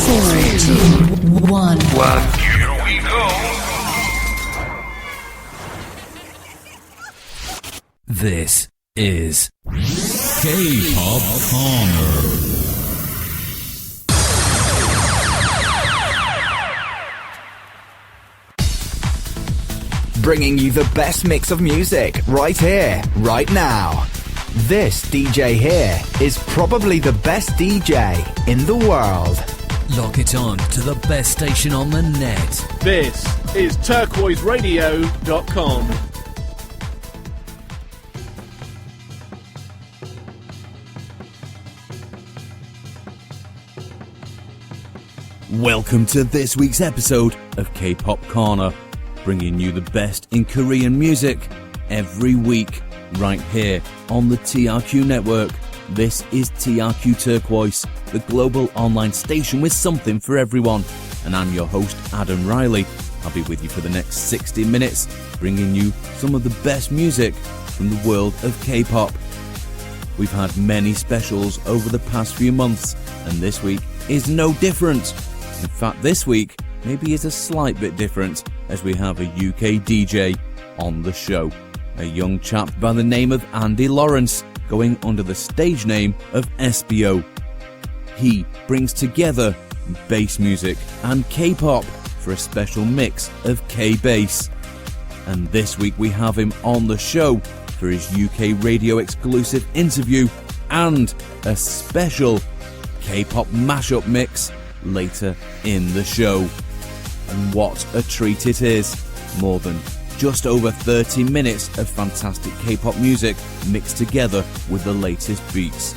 1. Here we go. This is K-Pop Korner. Bringing you the best mix of music right here, right now. This DJ here is probably the best DJ in the world. Lock it on to the best station on the net. This is turquoiseradio.com. Welcome to this week's episode of K-Pop Korner, bringing you the best in Korean music every week, right here on the TRQ network. This is TRQ Turquoise, the global online station with something for everyone. And I'm your host, Adam Riley. I'll be with you for the next 60 minutes, bringing you some of the best music from the world of K-pop. We've had many specials over the past few months, and this week is no different. In fact, this week maybe is a slight bit different, as we have a UK DJ on the show. A young chap by the name of Andy Lawrence, going under the stage name of Espio. He brings together bass music and K-pop for a special mix of K-bass. And this week we have him on the show for his UK radio exclusive interview and a special K-pop mashup mix later in the show. And what a treat it is. More than just over 30 minutes of fantastic K-pop music mixed together with the latest beats.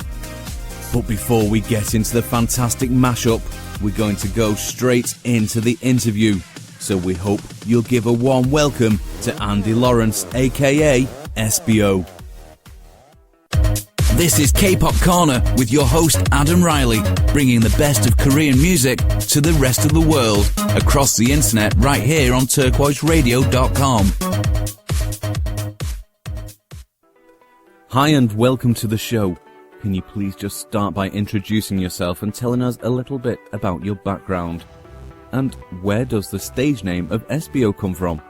But before we get into the fantastic mashup, we're going to go straight into the interview. So we hope you'll give a warm welcome to Andy Lawrence, aka Espio. This is K-Pop Korner with your host Adam Riley, bringing the best of Korean music to the rest of the world across the internet right here on turquoiseradio.com. Hi and welcome to the show. Can you please just start by introducing yourself and telling us a little bit about your background? And where does the stage name of Espio come from?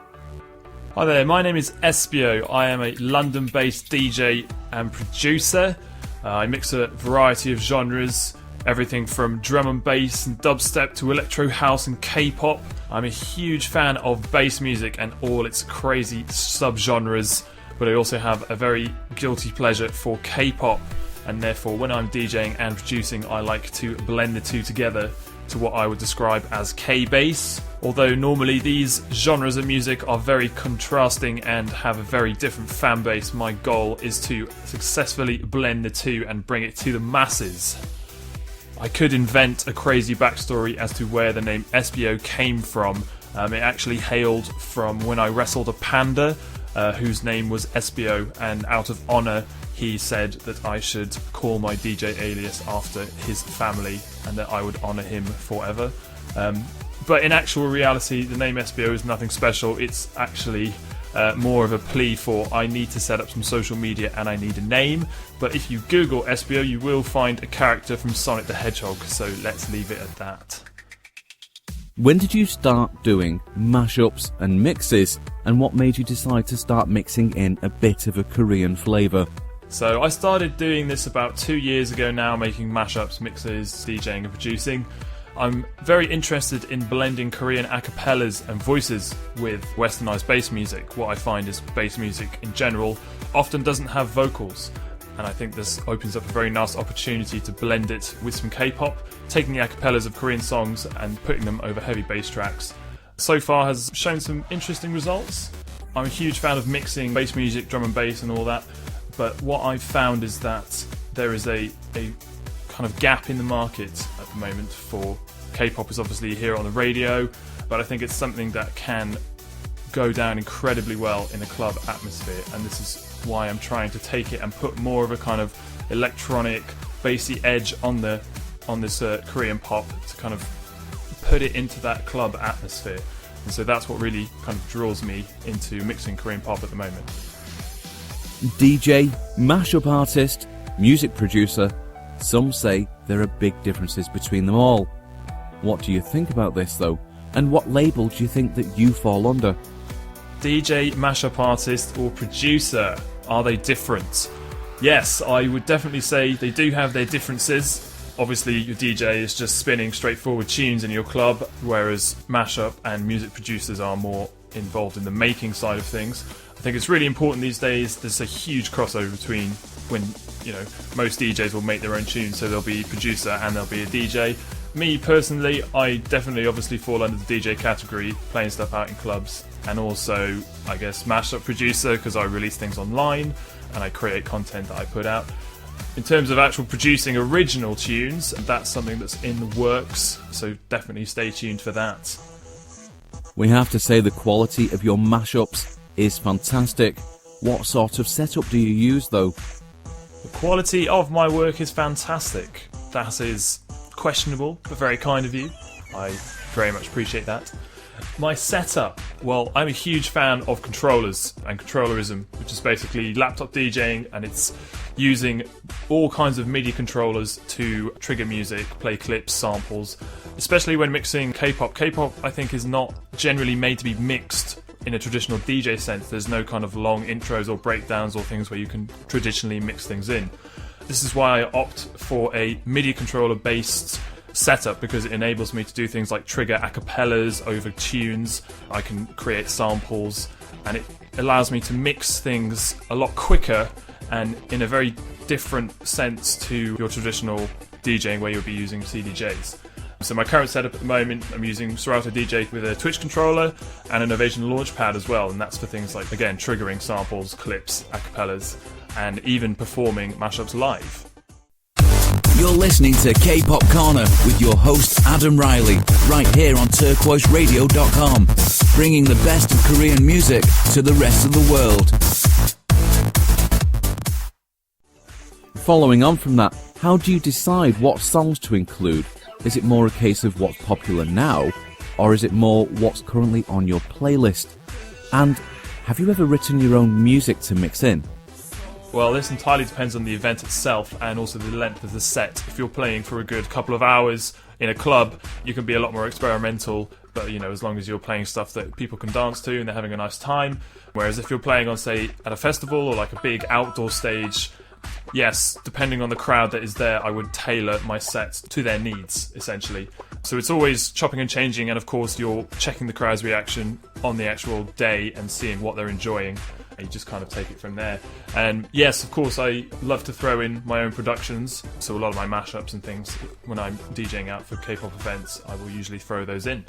Hi there, my name is Espio. I am a London-based DJ and producer. I mix a variety of genres, everything from drum and bass and dubstep to electro house and K-pop. I'm a huge fan of bass music and all its crazy sub-genres, but I also have a very guilty pleasure for K-pop, and therefore when I'm DJing and producing I like to blend the two together to what I would describe as K-bass. Although normally these genres of music are very contrasting and have a very different fan base, my goal is to successfully blend the two and bring it to the masses. I could invent a crazy backstory as to where the name Espio came from. It actually hailed from when I wrestled a panda whose name was Espio, and out of honour he said that I should call my DJ alias after his family and that I would honour him forever. But in actual reality, the name Espio is nothing special. It's actually more of a plea for I need to set up some social media and I need a name. But if you Google Espio, you will find a character from Sonic the Hedgehog, so let's leave it at that. When did you start doing mashups and mixes, and what made you decide to start mixing in a bit of a Korean flavour? So I started doing this about 2 years ago now, making mashups, mixes, DJing and producing. I'm very interested in blending Korean acapellas and voices with westernised bass music. What I find is bass music in general often doesn't have vocals, and I think this opens up a very nice opportunity to blend it with some K-pop, taking the acapellas of Korean songs and putting them over heavy bass tracks. So far has shown some interesting results. I'm a huge fan of mixing bass music, drum and bass and all that, but what I've found is that there is a kind of gap in the market at the moment for K-pop. Is obviously here on the radio, but I think it's something that can go down incredibly well in a club atmosphere, and this is why I'm trying to take it and put more of a kind of electronic, bassy edge on this Korean pop to kind of put it into that club atmosphere. And so that's what really kind of draws me into mixing Korean pop at the moment. DJ, mashup artist, music producer, some say there are big differences between them all. What do you think about this though? And what label do you think that you fall under? DJ, mashup artist or producer, are they different? Yes, I would definitely say they do have their differences. Obviously your DJ is just spinning straightforward tunes in your club, whereas mashup and music producers are more involved in the making side of things. I think it's really important these days. There's a huge crossover between when, most DJs will make their own tunes, so there'll be a producer and there'll be a DJ. Me personally, I definitely obviously fall under the DJ category, playing stuff out in clubs, and also, I guess, mashup producer because I release things online and I create content that I put out. In terms of actual producing original tunes, that's something that's in the works, so definitely stay tuned for that. We have to say the quality of your mashups is fantastic. What sort of setup do you use though? The quality of my work is fantastic. That is questionable, but very kind of you. I very much appreciate that. My setup, well, I'm a huge fan of controllers and controllerism, which is basically laptop DJing, and it's using all kinds of MIDI controllers to trigger music, play clips, samples, especially when mixing K-pop. K-pop, I think, is not generally made to be mixed in a traditional DJ sense. There's no kind of long intros or breakdowns or things where you can traditionally mix things in. This is why I opt for a MIDI controller based setup, because it enables me to do things like trigger acapellas over tunes. I can create samples, and it allows me to mix things a lot quicker and in a very different sense to your traditional DJing where you'll be using CDJs. So my current setup at the moment, I'm using Serato DJ with a Twitch controller and an Ovation Launchpad as well, and that's for things like, again, triggering samples, clips, acapellas, and even performing mashups live. You're listening to K-Pop Korner with your host Adam Riley, right here on turquoiseradio.com, bringing the best of Korean music to the rest of the world. Following on from that, how do you decide what songs to include? Is it more a case of what's popular now, or is it more what's currently on your playlist? And have you ever written your own music to mix in? Well, this entirely depends on the event itself and also the length of the set. If you're playing for a good couple of hours in a club, you can be a lot more experimental, but as long as you're playing stuff that people can dance to and they're having a nice time. Whereas if you're playing on, say, at a festival or like a big outdoor stage, yes, depending on the crowd that is there, I would tailor my set to their needs, essentially. So it's always chopping and changing, and of course you're checking the crowd's reaction on the actual day and seeing what they're enjoying. You just kind of take it from there. And yes, of course, I love to throw in my own productions, so a lot of my mashups and things, when I'm DJing out for K-pop events, I will usually throw those in.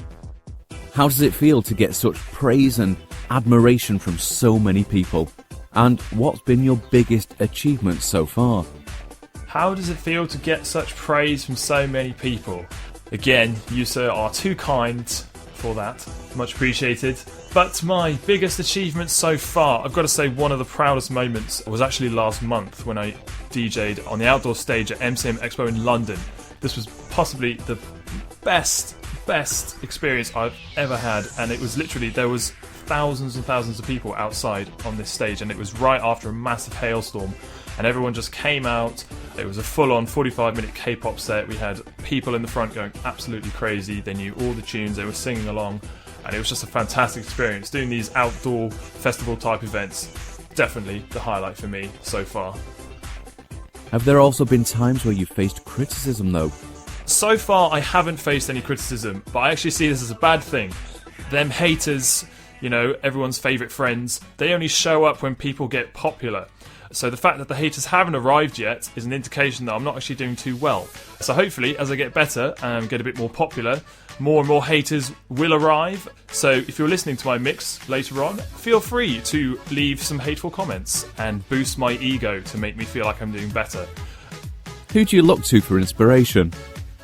How does it feel to get such praise and admiration from so many people? And what's been your biggest achievement so far? How does it feel to get such praise from so many people? Again, you sir are too kind for that. Much appreciated. But my biggest achievement so far, I've got to say one of the proudest moments was actually last month when I DJ'd on the outdoor stage at MCM Expo in London. This was possibly the best experience I've ever had, and it was literally, there was thousands and thousands of people outside on this stage, and it was right after a massive hailstorm, and everyone just came out. It was a full-on 45-minute K-pop set. We had people in the front going absolutely crazy. They knew all the tunes, they were singing along, and it was just a fantastic experience. Doing these outdoor festival-type events, definitely the highlight for me so far. Have there also been times where you faced criticism though? So far, I haven't faced any criticism, but I actually see this as a bad thing. Them haters, everyone's favourite friends, they only show up when people get popular. So the fact that the haters haven't arrived yet is an indication that I'm not actually doing too well. So hopefully, as I get better and get a bit more popular, more and more haters will arrive. So if you're listening to my mix later on, feel free to leave some hateful comments and boost my ego to make me feel like I'm doing better. Who do you look to for inspiration?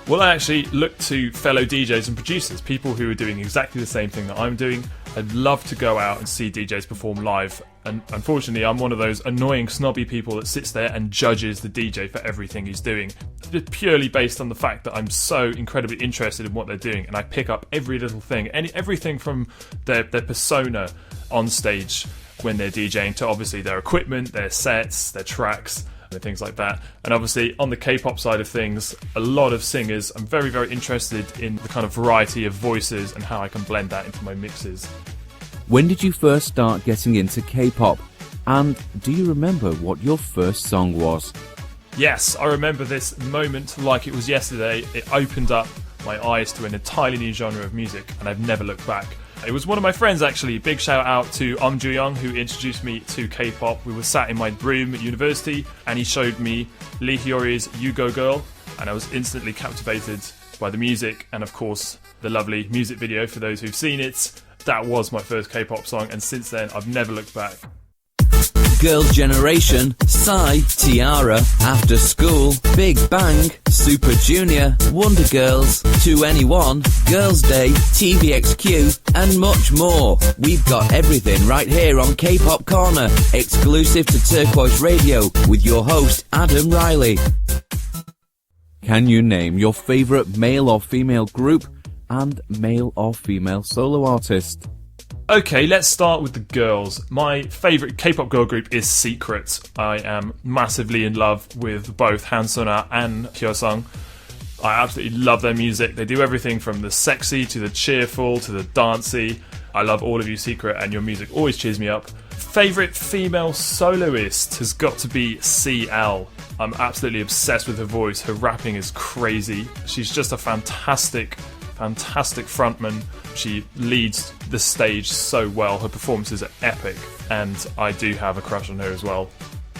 Well, I actually look to fellow DJs and producers, people who are doing exactly the same thing that I'm doing. I'd love to go out and see DJs perform live, and unfortunately I'm one of those annoying snobby people that sits there and judges the DJ for everything he's doing, purely based on the fact that I'm so incredibly interested in what they're doing, and I pick up every little thing, everything from their persona on stage when they're DJing to obviously their equipment, their sets, their tracks. and things like that. And obviously on the K-pop side of things, a lot of singers. I'm very, very interested in the kind of variety of voices and how I can blend that into my mixes. When did you first start getting into K-pop? And do you remember what your first song was? Yes, I remember this moment like it was yesterday. It opened up my eyes to an entirely new genre of music, and I've never looked back. It was one of my friends, actually. Big shout out to Young, who introduced me to K-pop. We were sat in my room at university, and he showed me Lee Hyori's You Go Girl, and I was instantly captivated by the music, and of course the lovely music video. For those who've seen it, that was my first K-pop song, and since then I've never looked back. Girls' Generation, Psy, Tiara, After School, Big Bang, Super Junior, Wonder Girls, 2NE1, Girls' Day, TVXQ, and much more. We've got everything right here on K-Pop Korner, exclusive to Turquoise Radio, with your host, Adam Riley. Can you name your favourite male or female group and male or female solo artist? Okay, let's start with the girls. My favourite K-pop girl group is Secret. I am massively in love with both Hansona and Hyosung. I absolutely love their music. They do everything from the sexy to the cheerful to the dancey. I love all of you, Secret, and your music always cheers me up. Favourite female soloist has got to be CL. I'm absolutely obsessed with her voice. Her rapping is crazy. She's just a fantastic frontman. She leads the stage so well. Her performances are epic, and I do have a crush on her as well.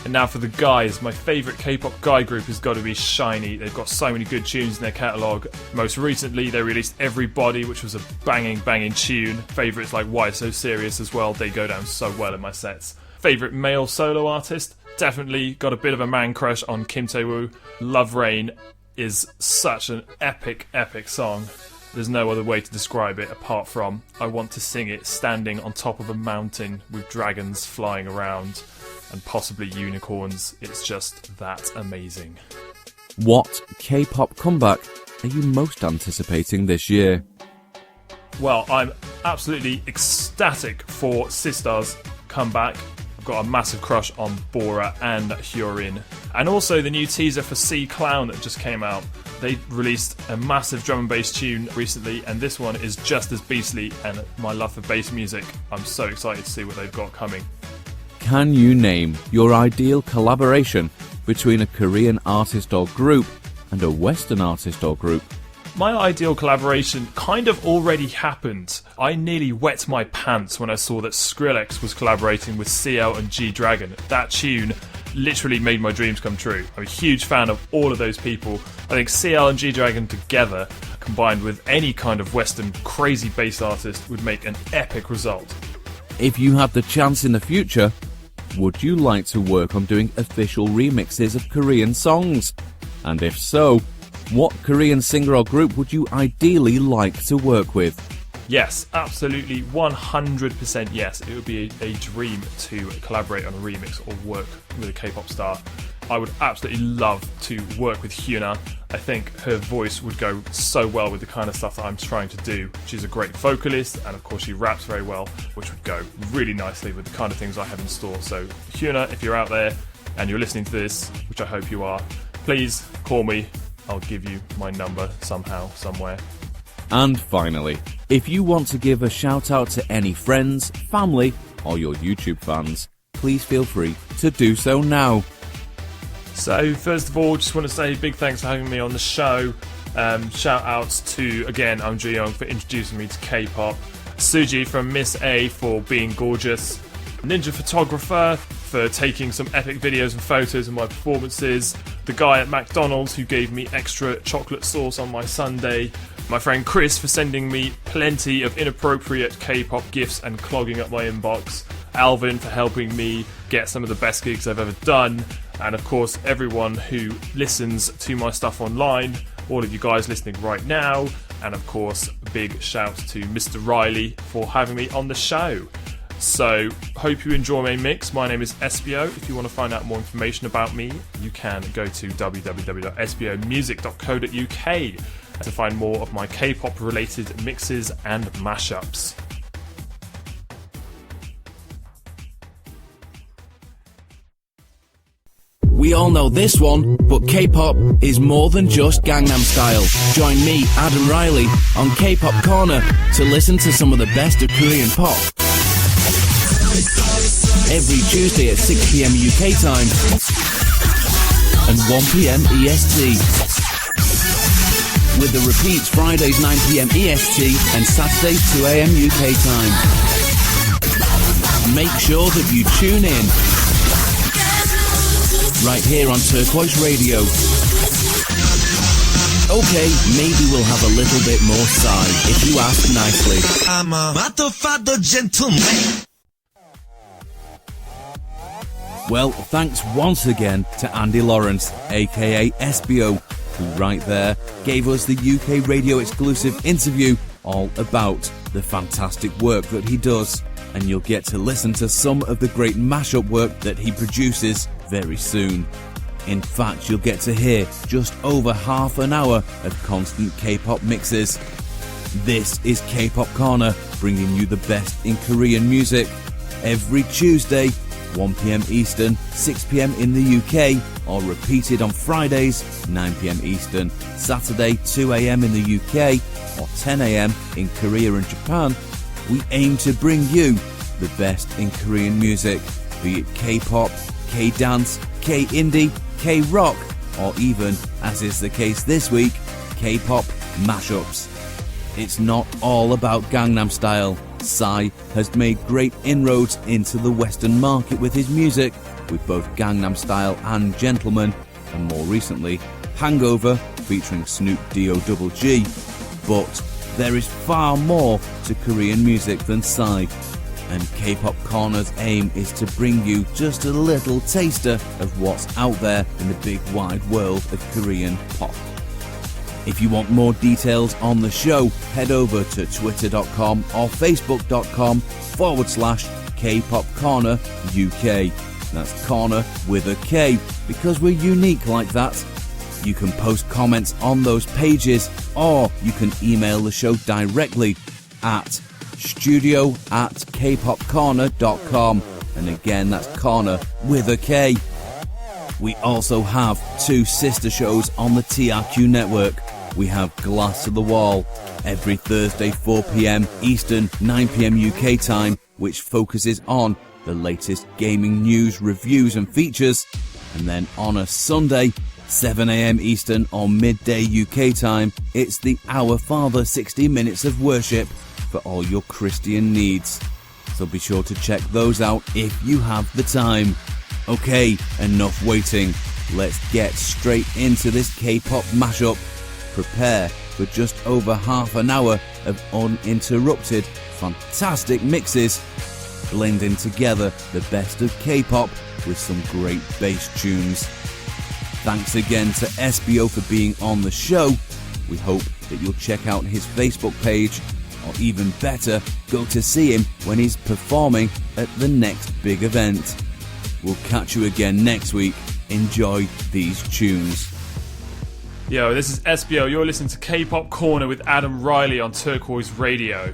And now for the guys, my favourite K-pop guy group has got to be SHINee. They've got so many good tunes in their catalogue. Most recently, they released Everybody, which was a banging tune. Favourites like Why So Serious as well, they go down so well in my sets. Favourite male solo artist? Definitely got a bit of a man crush on Kim Tae-woo. Love Rain is such an epic song. There's no other way to describe it apart from I want to sing it standing on top of a mountain with dragons flying around and possibly unicorns. It's just that amazing. What K-pop comeback are you most anticipating this year? Well, I'm absolutely ecstatic for Sistar's comeback. I've got a massive crush on Bora and Hyorin. And also the new teaser for C Clown that just came out. They released a massive drum and bass tune recently, and this one is just as beastly, and my love for bass music, I'm so excited to see what they've got coming. Can you name your ideal collaboration between a Korean artist or group and a Western artist or group? My ideal collaboration kind of already happened. I nearly wet my pants when I saw that Skrillex was collaborating with CL and G-Dragon. That tune literally made my dreams come true. I'm a huge fan of all of those people. I think CL and G-Dragon together, combined with any kind of Western crazy bass artist, would make an epic result. If you had the chance in the future, would you like to work on doing official remixes of Korean songs? And if so, what Korean singer or group would you ideally like to work with? Yes, absolutely, 100% yes. It would be a dream to collaborate on a remix or work with a K-pop star. I would absolutely love to work with Hyuna. I think her voice would go so well with the kind of stuff that I'm trying to do. She's a great vocalist, and of course she raps very well, which would go really nicely with the kind of things I have in store. So Hyuna, if you're out there and you're listening to this, which I hope you are, please call me. I'll give you my number somehow, somewhere. And finally, if you want to give a shout out to any friends, family, or your YouTube fans, please feel free to do so now. So first of all, just want to say big thanks for having me on the show. Shout outs to, again, I'm Young for introducing me to K-pop, Suji from Miss A for being gorgeous, Ninja Photographer for taking some epic videos and photos of my performances, the guy at McDonald's who gave me extra chocolate sauce on my sundae, my friend Chris for sending me plenty of inappropriate K-pop gifts and clogging up my inbox, Alvin for helping me get some of the best gigs I've ever done, and of course everyone who listens to my stuff online, all of you guys listening right now, and of course big shout to Mr. Riley for having me on the show. So, hope you enjoy my mix. My name is Espio. If you want to find out more information about me, you can go to www.espiomusic.co.uk to find more of my K-pop related mixes and mashups. We all know this one, but K-pop is more than just Gangnam Style. Join me, Adam Riley, on K-Pop Korner to listen to some of the best of Korean pop. Every Tuesday at 6 p.m. UK time and 1 p.m. EST. With the repeats Fridays 9 p.m. EST and Saturdays 2 a.m. UK time. Make sure that you tune in right here on Turquoise Radio. Okay, maybe we'll have a little bit more Psy, if you ask nicely. I'm a motherfucker gentleman. Well, thanks once again to Andy Lawrence, aka Espio, who right there gave us the UK radio exclusive interview all about the fantastic work that he does. And you'll get to listen to some of the great mashup work that he produces very soon. In fact, you'll get to hear just over half an hour of constant K-pop mixes. This is K-Pop Korner, bringing you the best in Korean music every Tuesday, 1 p.m. Eastern, 6 p.m. in the UK, or repeated on Fridays, 9 p.m. Eastern, Saturday, 2 a.m. in the UK, or 10 a.m. in Korea and Japan. We aim to bring you the best in Korean music, be it K-pop, K-dance, K-indie, K-rock, or even, as is the case this week, K-pop mashups. It's not all about Gangnam Style. Psy has made great inroads into the Western market with his music, with both Gangnam Style and Gentleman, and more recently, Hangover featuring Snoop D-O-double-G. But there is far more to Korean music than Psy, and K-Pop Korner's aim is to bring you just a little taster of what's out there in the big wide world of Korean pop. If you want more details on the show, head over to twitter.com or facebook.com/K-Pop Korner UK. That's Korner with a K, because we're unique like that. You can post comments on those pages, or you can email the show directly at studio@kpopkorner.com. And again, that's Korner with a K. We also have two sister shows on the TRQ network. We have Glass to the Wall every Thursday 4 p.m. Eastern, 9 p.m. UK time, which focuses on the latest gaming news, reviews and features. And then on a Sunday, 7 a.m. Eastern or midday UK time, it's the Our Father 60 Minutes of Worship for all your Christian needs. So be sure to check those out if you have the time. Okay, enough waiting. Let's get straight into this K-pop mashup. Prepare for just over half an hour of uninterrupted, fantastic mixes, blending together the best of K-pop with some great bass tunes. Thanks again to Espio for being on the show. We hope that you'll check out his Facebook page, or even better, go to see him when he's performing at the next big event. We'll catch you again next week. Enjoy these tunes. Yo, this is Espio. You're listening to K-Pop Korner with Adam Riley on Turquoise Radio.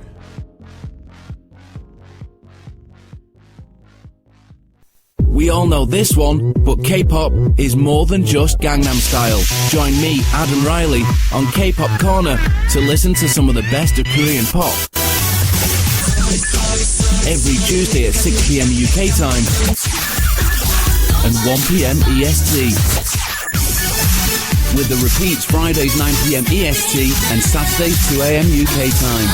We all know this one, but K-pop is more than just Gangnam Style. Join me, Adam Riley, on K-Pop Korner to listen to some of the best of Korean pop. Every Tuesday at 6 p.m. UK time and 1 p.m. EST. With the repeats Fridays 9 p.m. EST and Saturdays 2 a.m. UK time.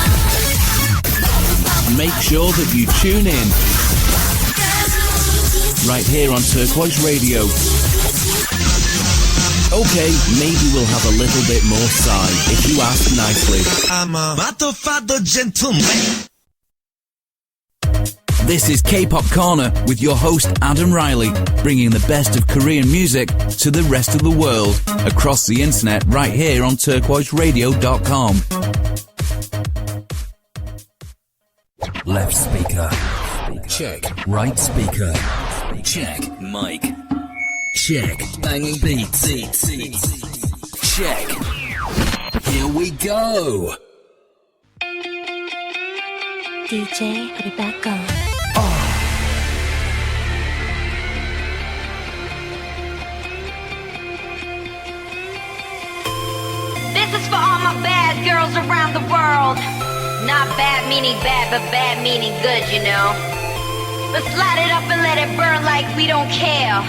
Make sure that you tune in right here on Turquoise Radio. Okay, maybe we'll have a little bit more Psy, if you ask nicely. I'm a motherfucker gentleman. This is K-Pop Korner with your host Adam Riley, bringing the best of Korean music to the rest of the world across the internet right here on turquoiseradio.com. Left speaker. Check. Right speaker. Check. Mic. Check. Banging beats. Check. Here we go. DJ, put it back on. meaning bad, but bad meaning good, you know. Let's light it up and let it burn like we don't care.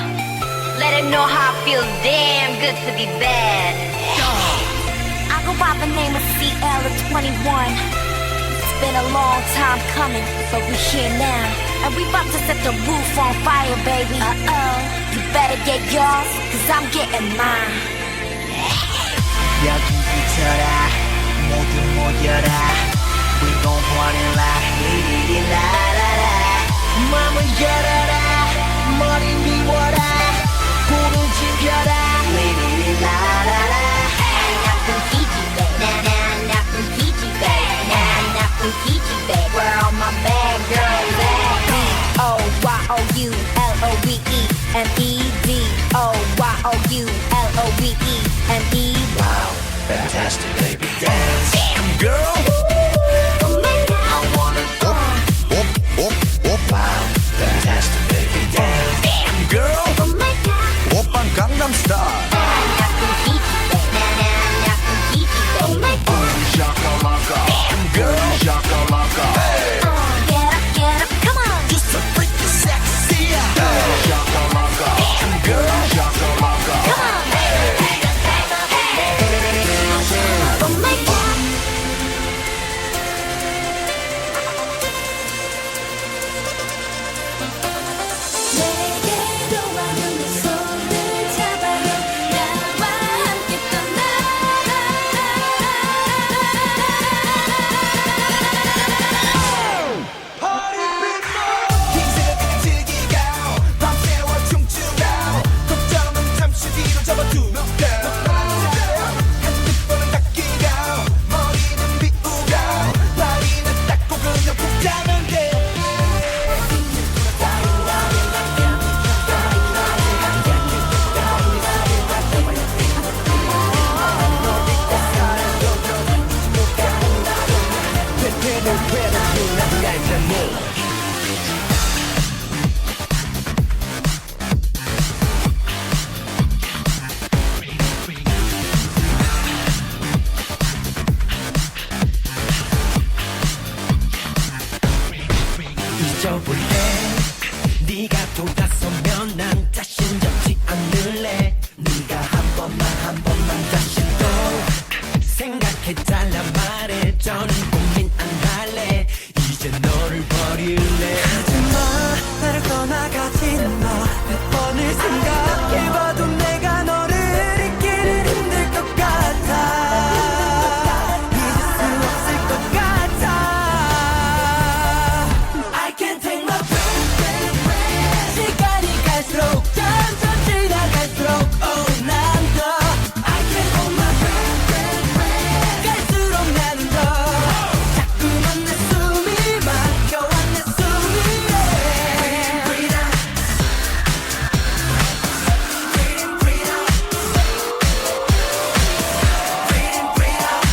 Let it know how it feels damn good to be bad. I go by the name of CL at 21. It's been a long time coming, but we're here now. And we about to set the roof on fire, baby. You better get yours, cause I'm getting mine. 여기 붙어라 모두 모여라 We gon' party like 리리리라라라 맘을 열어라 머리 비워라 불을 지펴라 리리리라라라 나쁜 기집애 나는 나쁜 기집애 난 나쁜 기집애 Where all my bad girls at B-O-Y-O-U-L-O-V-E-M-E-D-O-Y-O-U-L-O-V-E-M-E Wow, fantastic baby dance Damn girl I wanna go Wow, fantastic baby dance Damn girl 오빤 강남스타일 Shakalaka Damn girl Shakalaka Hey Get up, come on. You're so freaking sexy Shakalaka Damn girl Shakalaka Come on. 내게로 와는 내 손을 잡아요 나와 함께 인생을 즐기고 밤새워 춤추고 걱정은 잠시 뒤로 접어두고 핸드폰은 닦이고 머리는 비우고 다리는 닦고 그냥 푹 자면 돼 잊어볼래 네가 돌아서면 난 다신 잡지 않을래 네가 한 번만 다시 또 생각해달란 말해 저는 고민 안 할래 이제 너를 버릴래 하지마 나를 떠나가지는 마몇 번을 생각해봐도 내가 너를 잊기는 힘들 것 같아 잊을 수 없을 것 같아 I can't take my breath 시간이 갈수록 점점 지나갈수록 oh 난 더 I can't hold my breath 갈수록 나는 더 자꾸만 내 숨이 막혀와 내 숨이 Breathe out Breathe in, breathe out Breathe in, breathe out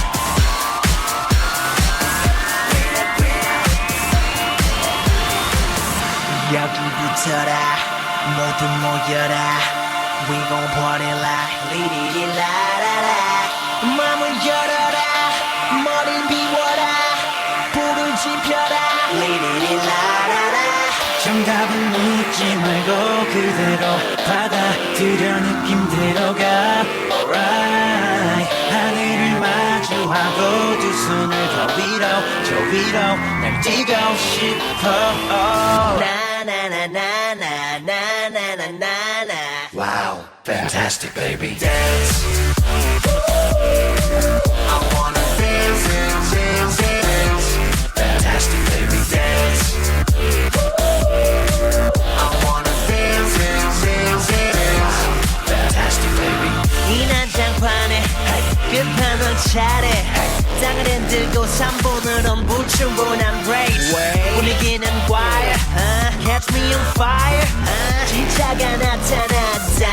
여기 붙어라 모두 모여라 We gon' party like 리리리라라라 맘을 열어라 머리 비워라 불을 지펴라 리리리라라라 정답은 묻지 말고 그대로 받아들여 느낌대로가 Alright 하늘을 마주하고 두 손을 더 위로 저 위로 날 뛰고 싶어 나나나나나나나나나 Wow, fantastic baby dance I wanna dance, dance, dance, dance Fantastic baby dance I wanna dance, dance, dance, dance Fantastic baby 이 난장판에 끝판왕 차례 땅을 흔들고 3분으론 불충분한 race 분위기는 choir Catch me on fire 진짜가 나타났다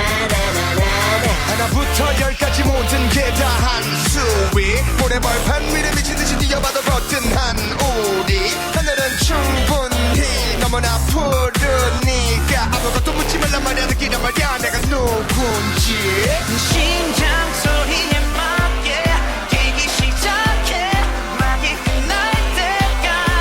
하나부터 열까지 모든 게 다 한 수위 모래벌판 위를 미친듯이 뛰어봐도 거뜬한 우리 하늘은 충분히 너무나 푸르니까 아무것도 묻지 말란 말이야 느끼란 말이야 내가 누군지 심장 소리에 맞게 뛰기 시작해 막이 끝날 때까지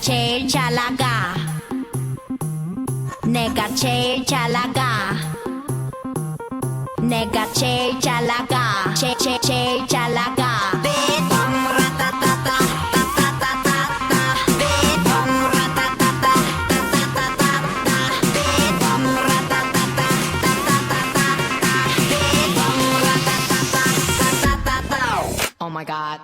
제일 잘 나가 내가 제일 잘 나가 내가 제일 잘 나가 제일 잘 나가 Oh my god.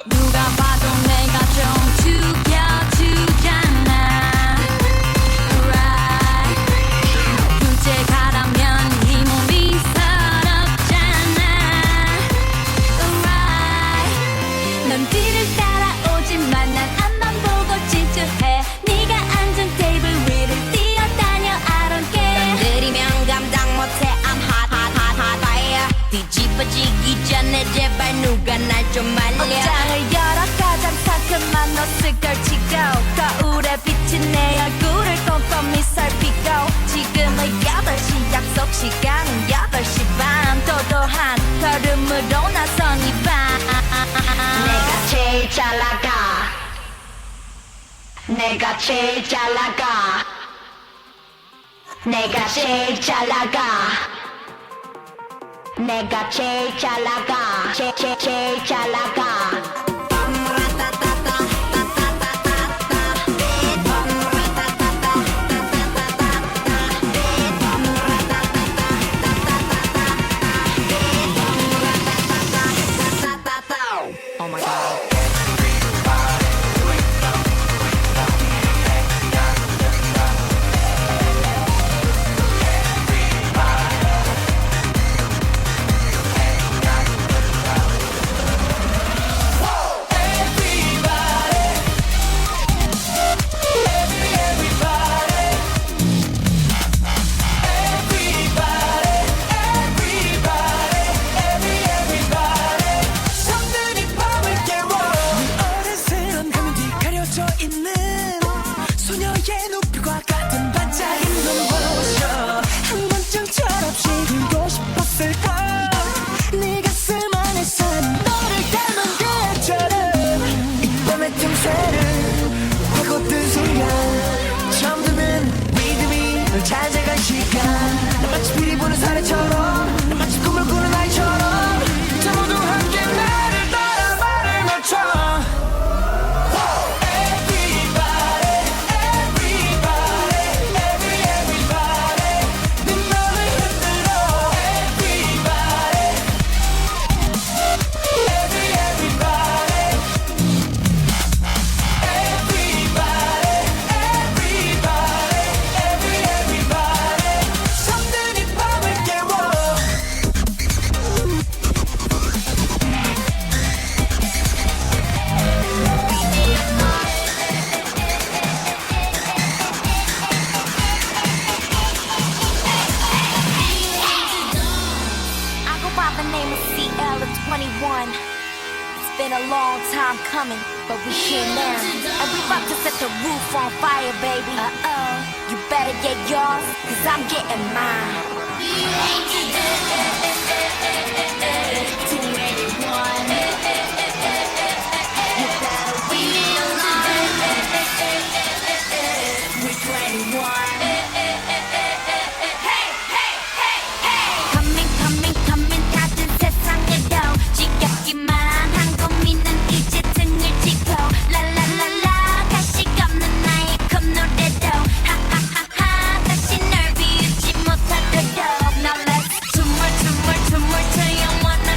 누가 봐도 내가 좀 죽여주잖아 Right 둘째가라면 이 몸이 서럽잖아 Right 넌 뒤를 따라오지만 난 앞만 보고 질주해 네가 앉은 테이블 위를 뛰어다녀 I don't care 넌 느리면 감당 못해 I'm hot fire 뒤집어지기 전에 제발 누가 날 좀 말려 옷장을 열어 가장 상큼한 옷을 걸치고 거울에 비친 내 얼굴을 꼼꼼히 살피고 지금은 8시 약속 시간은 8시 반 도도한 걸음으로 나선 이 밤 내가 제일 잘 나가 내가 제일 잘 나가 내가 제일 잘 나가 내가 제일 잘 나가 제일 잘 나가 Oh my god. something 밤을 깨워 어른스런 가면 뒤가려져 있는 소녀의 눈빛과 같은 반짝이는 눈부셔 한 번쯤 철없이 울고 싶었을까 네 가슴 안에 산 너를 닮은 그처럼 이 밤의 틈새를 파고든 순간 처음 듣는 리듬이 널 찾아간 시간 난 마치 피리 부는 사내처럼 난 마치 꿈을 꾸는 아이처럼 자 모두 함께 나를 따라 말을 맞춰 Everybody, everybody, everybody 네 맘을 흔들어 Everybody, everybody everybody something 이 밤을 깨워 I go by the name of CL21. It's been a long time coming, but we here now. And we about to set the roof on fire, baby. You better get yours, cause I'm getting mine. Coming, 다른 세상에도 지겹기만 한 고민은 이제 등을 짚고 라라라라 가식 없는 나의 컵 노래도 하하하하 다시 널 비웃지 못하도록 Now let's 춤을 춰 영원한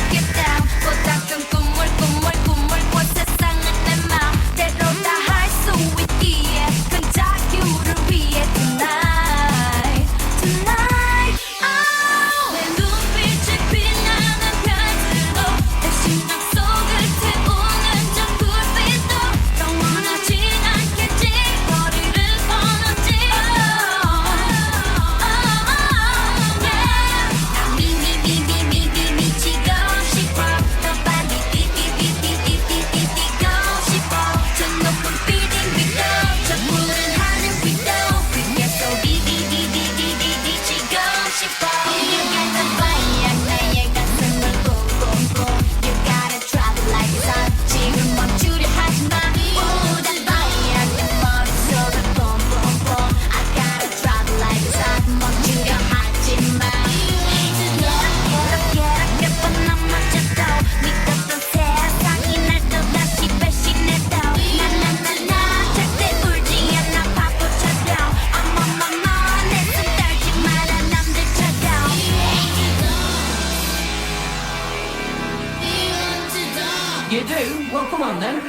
Come on then.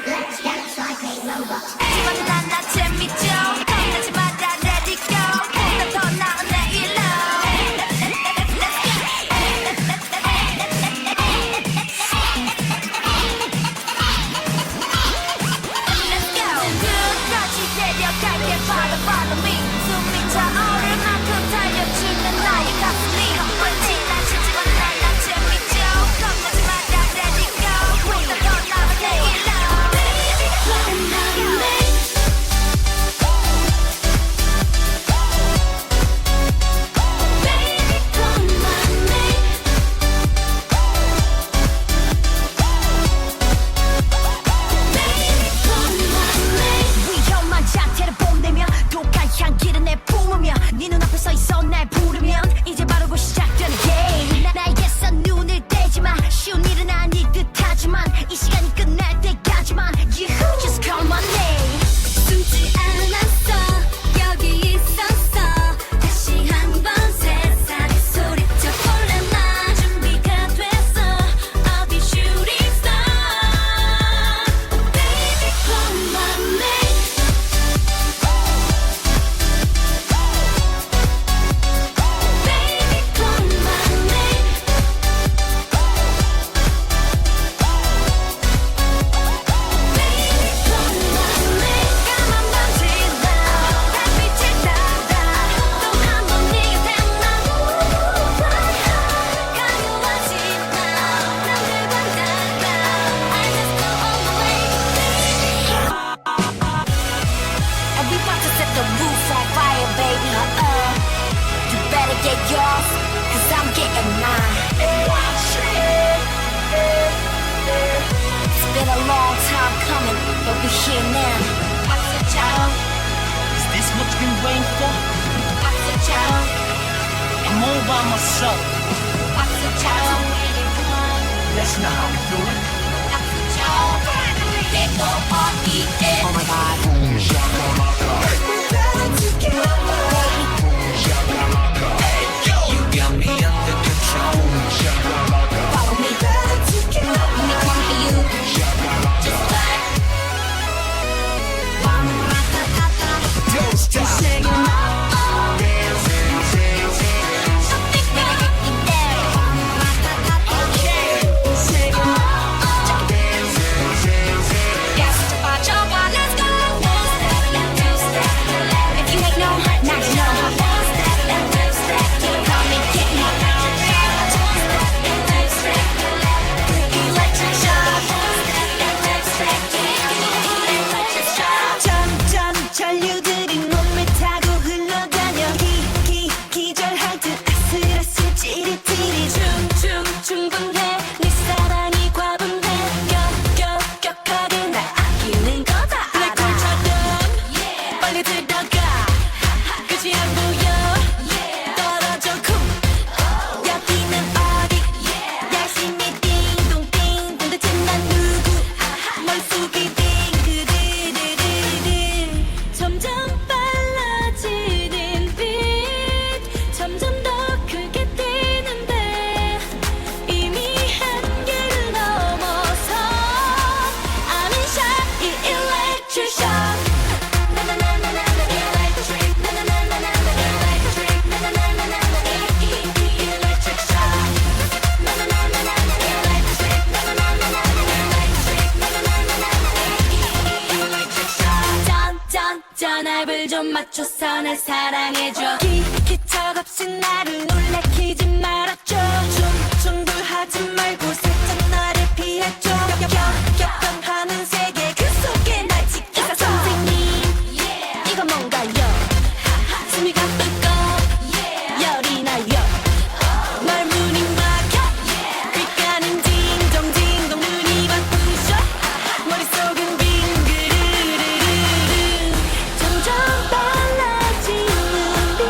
하지만 난나 재밌죠 겁내지 마라 let it go 보다 더 나은 내일로 Let's go 끝까지 데려갈게 follow follow me 숨이 차오를 만큼 달려주는 나의 가슴이 한번 지나치지만 난나 재밌죠 겁내지 마라 let it go 보다 더 나은 내일로 위험한 자태를 뽐내며 독한 향기를 내뿜으며 네 눈앞에 서 있어 날 부르면 이제 바로 시작되는 게임 나에게서 눈을 떼지 마 쉬운 일은 아닐 듯하지만 이 시간이 끝날 때까지만 You just call my name 숨지 않았어 여기 있었어 다시 한번 세상에 소리쳐 볼래 나 준비가 됐어 I'll be shooting star Baby call my name Baby call my name Baby call my name 까만 밤지 나 달빛을 따라 또 한 번 네 곁에 나 가려하지 마 남들과 달라 I just go all the way And we about to set the roof on fire baby You better get yours cause I'm getting mine It's been a long time coming but we're here now What's the job? Is this what you've been waiting for? What's the job? I'm all by myself. What's the job? That's not how we do it. What's the job? K-Pop Oh my god You got me under control. Follow me Let me come for you Just like Don't stop. 점점 전류들이 몸을 타고 흘러다녀 기절할 듯 아슬아슬 찌릿찌릿 충분해 네 사랑이 과분해 격하게 날 아끼는 거다 블랙홀처럼 빨리 들어가 끝이 안 보여 떨어져 쿵 여기는 어디 열심히 띵동띵동 대체 난 누구 머릿속이 띵그드드드드 점점 빨라지는 빛 점점 더 크게 뛰는데 이미 한계를 넘어서 I'm in shock 이 electric shock 나나나나나 electric 나나나나나 electric 나나나나나 electric shock 나나나나나 electric 나나나나나 electric 나나나나나 electric shock 전압을 좀 맞춰서 날 사랑해줘 기척없이 나를 놀래키지 말아줘 충돌하지 말고 살짝 나를 피해줘 격변하는 세계 그 속에 날 지켜서 선생님 이건 뭔가요 숨이 가쁘고 열이 나요 널 문이 막혀 귓가는 딩동딩동 눈이 바쁘셔 머릿속은 빙그르르르르 점점 빨라지는 빛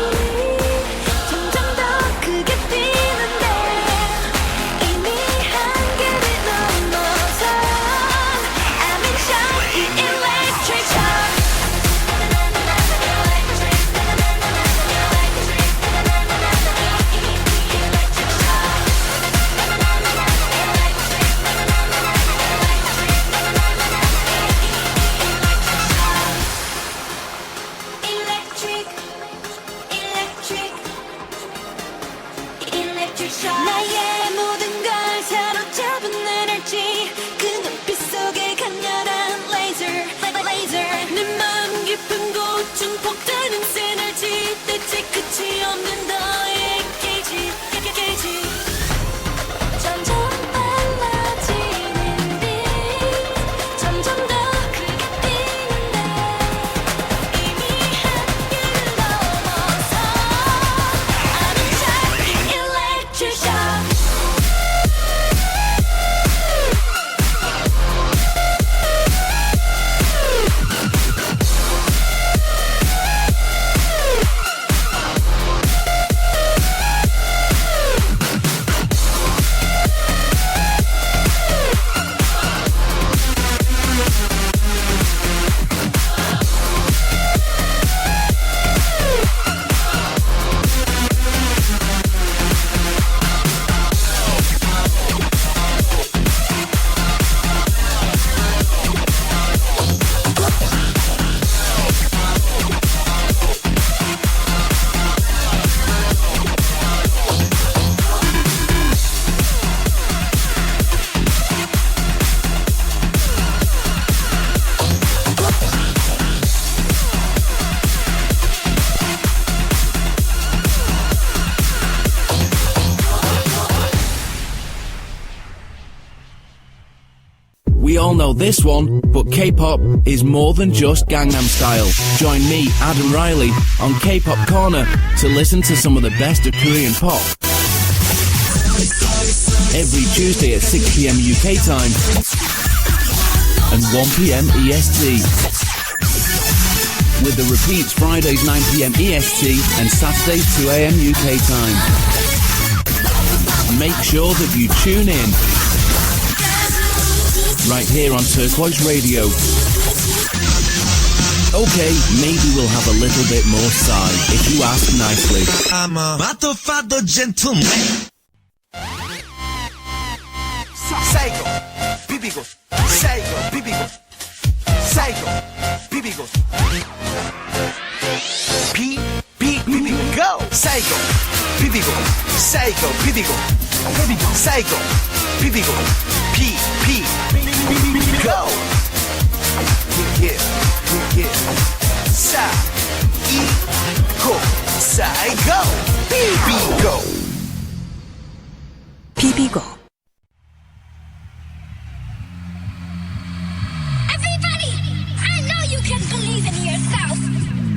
점점 더 크게 뛰는 this one, but K-pop is more than just Gangnam Style. Join me, Adam Riley, on K-Pop Korner to listen to some of the best of Korean pop. Every Tuesday at 6 p.m. UK time and 1 p.m. EST. With the repeats Fridays 9 p.m. EST and Saturdays 2 a.m. UK time. Make sure that you tune in. Right here on Turquoise Radio. Okay, maybe we'll have a little bit more side, if you ask nicely. I'm a motherfucker gentleman. Psycho, bibigo, psycho, bibigo, psycho, bibigo. Bibigo, go. Psycho, bibigo, psycho, bibigo, psycho, bibigo, go. Yeah. Psycho, bibigo. 비비고. Everybody, I know you can believe in yourself.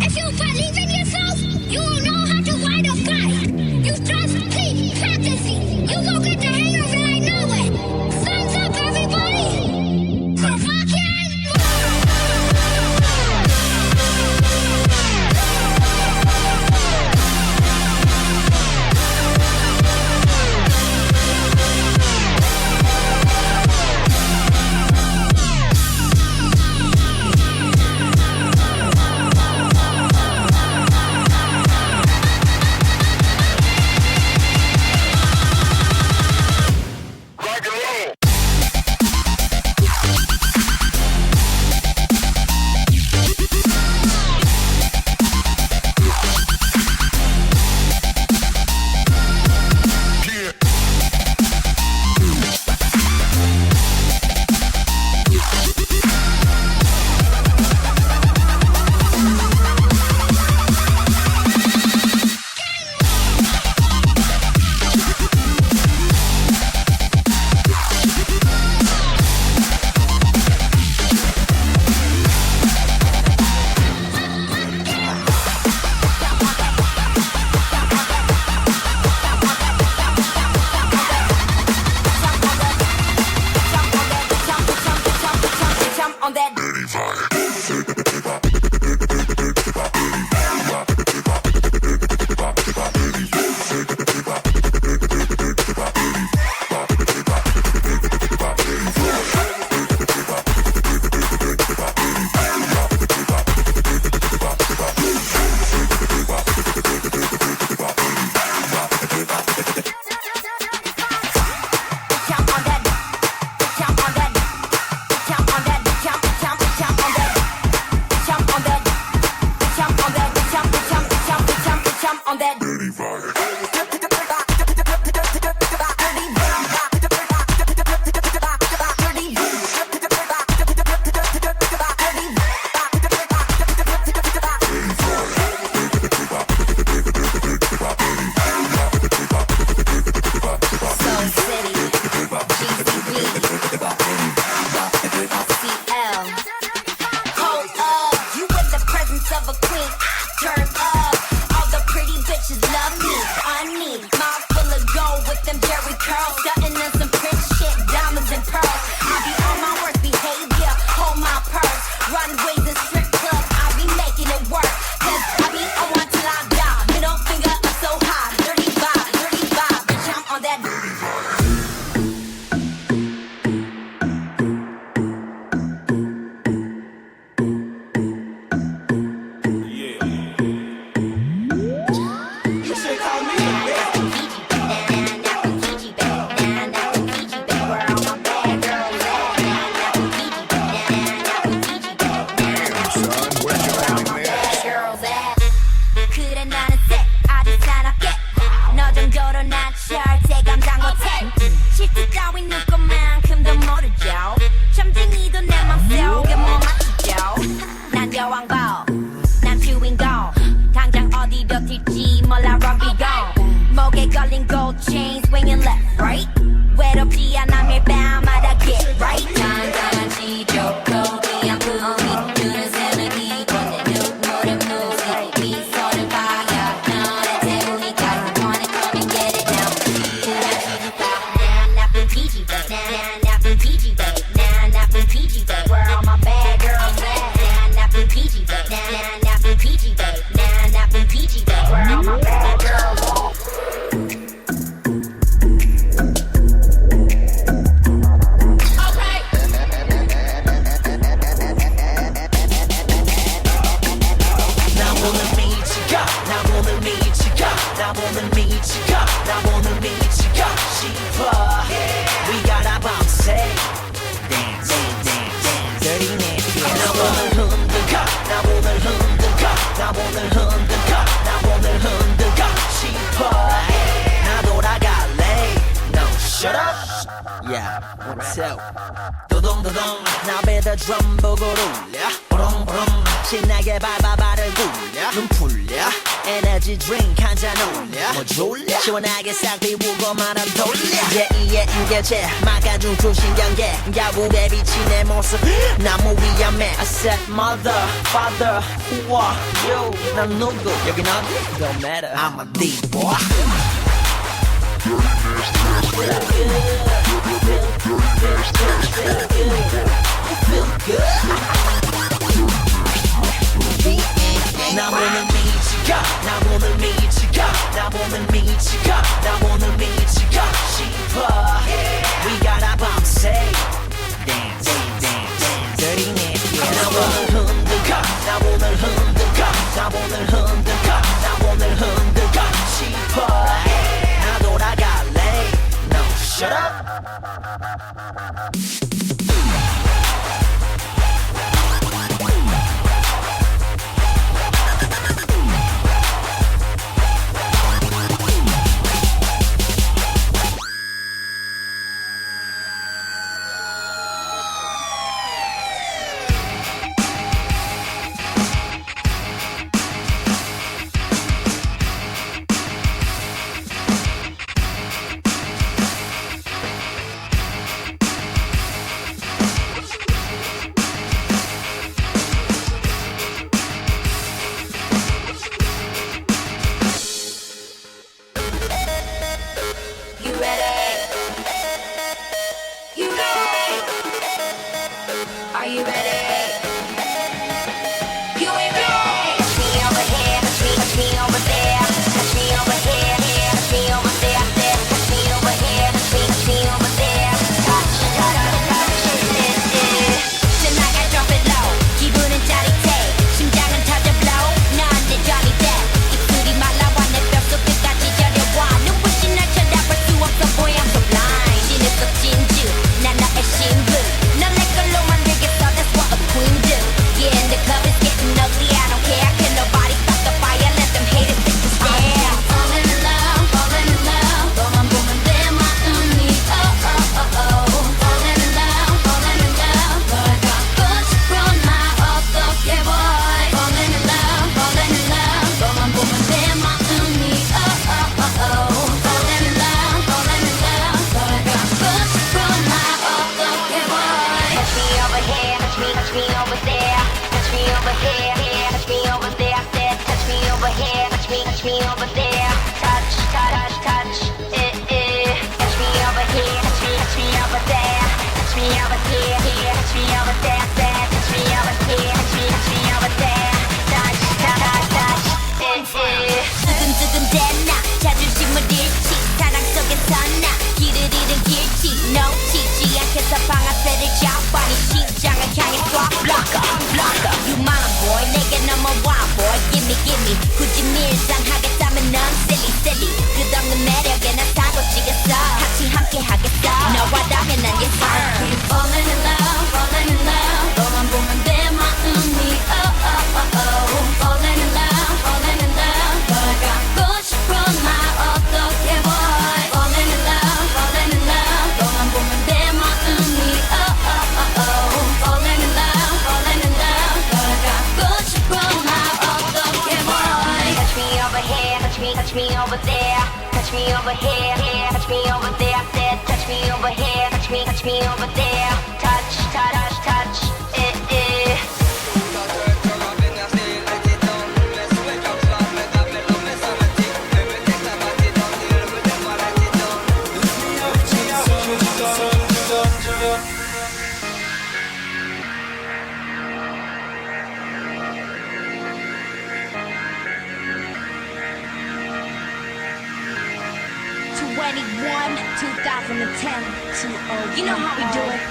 If you believe in yourself, you will know how to ride a bike. You just keep practicing. You will get the hang of it, I know it. Thumbs up, everybody. So fucking on that. So 도동도동 나베다 드럼 보고 울려 보롱보롱 신나게 발바발을 굴려 눈 풀려 에너지 드링크 한잔 올려 뭐 졸려 시원하게 싹 비우고 말아 돌려 제2의 인계체 막아준 초신경계 야구에 비친 내 모습 너무 위험해 I said mother, father, who are you 난 누구 여긴 어디 don't matter I'm a D-boy 나 오늘 미치가 나 오늘 미치가 나 오늘 미치가 나 오늘 미치가 싶어 We gotta 밤새 Dance, dance, dance Dirty nasty 나 오늘 흔들까 나 오늘 흔들까 나 오늘 흔들까 나 오늘 흔들까 싶어 나 돌아갈래 No, shut up You know how we do it.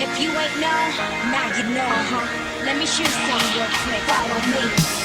If you ain't know, now you know. Let me shoot some real quick. Follow me.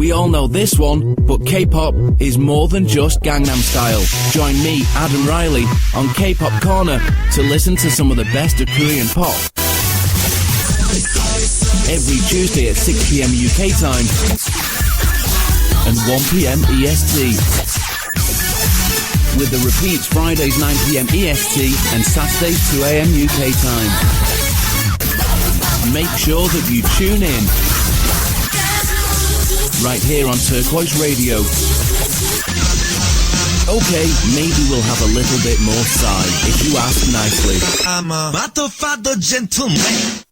We all know this one, but K-pop is more than just Gangnam Style. Join me, Adam Riley, on K-Pop Korner to listen to some of the best of Korean pop. Every Tuesday at 6 p.m. UK time and 1 p.m. EST. With the repeats Fridays 9 p.m. EST and Saturdays 2 a.m. UK time. Make sure that you tune in. Right here on Turquoise Radio. Okay, maybe we'll have a little bit more Psy, if you ask nicely. I'm a motherfucker gentleman.